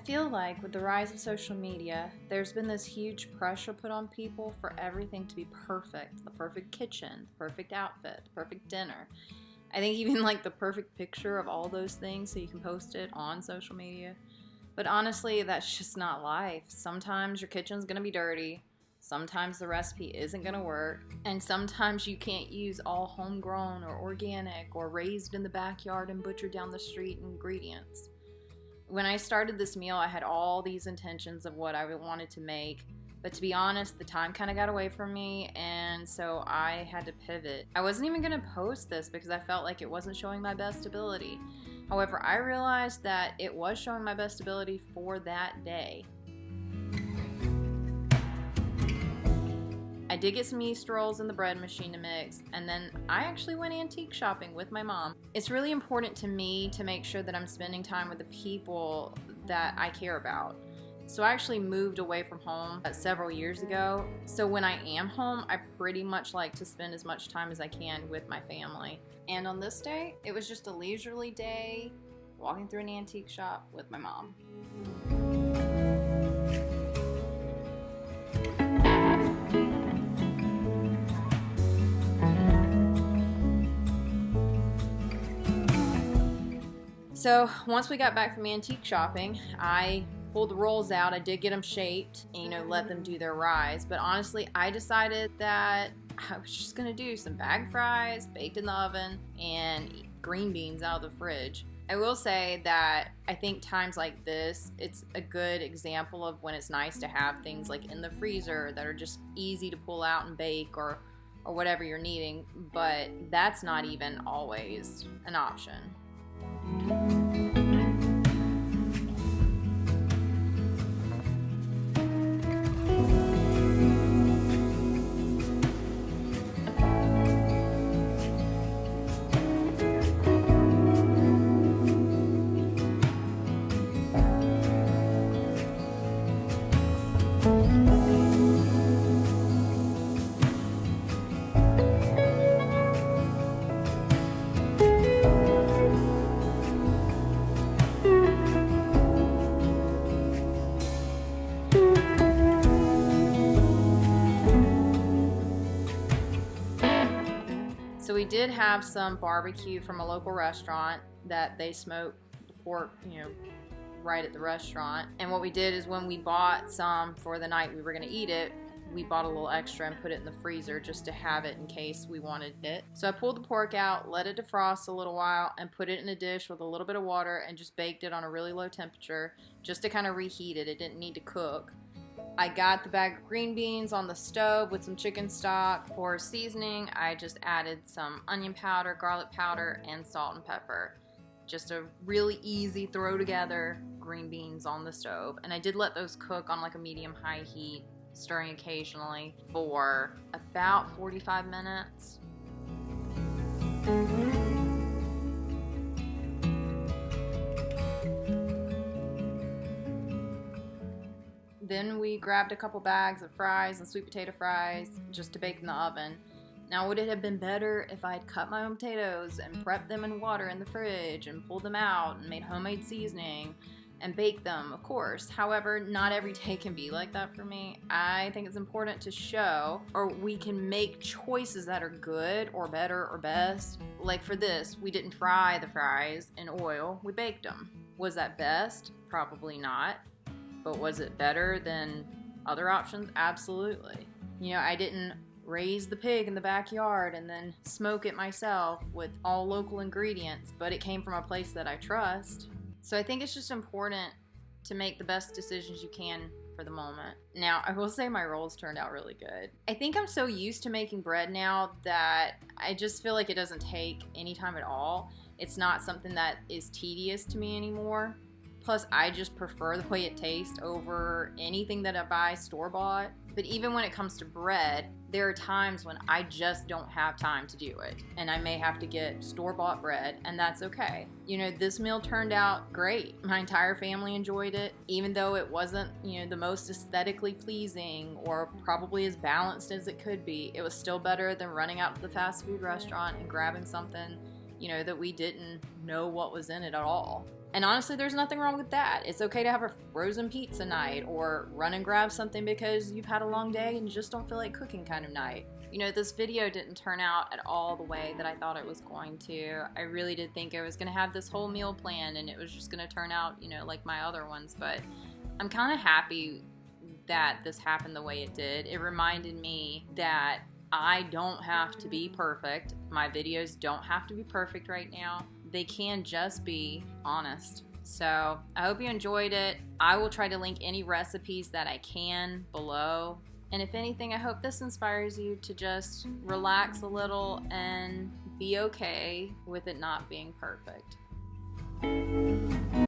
feel like with the rise of social media, there's been this huge pressure put on people for everything to be perfect. The perfect kitchen, the perfect outfit, the perfect dinner. I think even like the perfect picture of all those things so you can post it on social media. But honestly, that's just not life. Sometimes your kitchen's gonna be dirty. Sometimes the recipe isn't gonna work. And sometimes you can't use all homegrown or organic or raised in the backyard and butchered down the street ingredients. When I started this meal, I had all these intentions of what I wanted to make, but to be honest, the time kind of got away from me, and so I had to pivot. I wasn't even going to post this because I felt like it wasn't showing my best ability. However, I realized that it was showing my best ability for that day. I did get some yeast rolls in the bread machine to mix, and then I actually went antique shopping with my mom. It's really important to me to make sure that I'm spending time with the people that I care about. So I actually moved away from home several years ago. So when I am home, I pretty much like to spend as much time as I can with my family. And on this day, it was just a leisurely day, walking through an antique shop with my mom. So once we got back from antique shopping, I pulled the rolls out. I did get them shaped, and, let them do their rise. But honestly, I decided that I was just gonna do some bag fries, baked in the oven, and green beans out of the fridge. I will say that I think times like this, it's a good example of when it's nice to have things like in the freezer that are just easy to pull out and bake or whatever you're needing, but that's not even always an option. So we did have some barbecue from a local restaurant that they smoke the pork, right at the restaurant. And what we did is when we bought some for the night we were going to eat it, we bought a little extra and put it in the freezer just to have it in case we wanted it. So I pulled the pork out, let it defrost a little while, and put it in a dish with a little bit of water and just baked it on a really low temperature just to kind of reheat it. It didn't need to cook. I got the bag of green beans on the stove with some chicken stock. For seasoning, I just added some onion powder, garlic powder, and salt and pepper. Just a really easy throw together green beans on the stove. And I did let those cook on like a medium-high heat, stirring occasionally for about 45 minutes. Then we grabbed a couple bags of fries and sweet potato fries just to bake in the oven. Now, would it have been better if I had cut my own potatoes and prepped them in water in the fridge and pulled them out and made homemade seasoning and baked them? Of course. However, not every day can be like that for me. I think it's important to show, or we can make choices that are good or better or best. Like for this, we didn't fry the fries in oil, we baked them. Was that best? Probably not. But was it better than other options? Absolutely. I didn't raise the pig in the backyard and then smoke it myself with all local ingredients, but it came from a place that I trust. So I think it's just important to make the best decisions you can for the moment. Now, I will say my rolls turned out really good. I think I'm so used to making bread now that I just feel like it doesn't take any time at all. It's not something that is tedious to me anymore. Plus, I just prefer the way it tastes over anything that I buy store-bought. But even when it comes to bread, there are times when I just don't have time to do it. And I may have to get store-bought bread, and that's okay. This meal turned out great. My entire family enjoyed it. Even though it wasn't, the most aesthetically pleasing or probably as balanced as it could be, it was still better than running out to the fast food restaurant and grabbing something, that we didn't know what was in it at all. And honestly, there's nothing wrong with that. It's okay to have a frozen pizza night, or run and grab something because you've had a long day and you just don't feel like cooking kind of night. You know, this video didn't turn out at all the way that I thought it was going to. I really did think I was going to have this whole meal planned and it was just going to turn out, you know, like my other ones. But I'm kind of happy that this happened the way it did. It reminded me that I don't have to be perfect. My videos don't have to be perfect right now. They can just be honest. So I hope you enjoyed it. I will try to link any recipes that I can below. And if anything, I hope this inspires you to just relax a little and be okay with it not being perfect.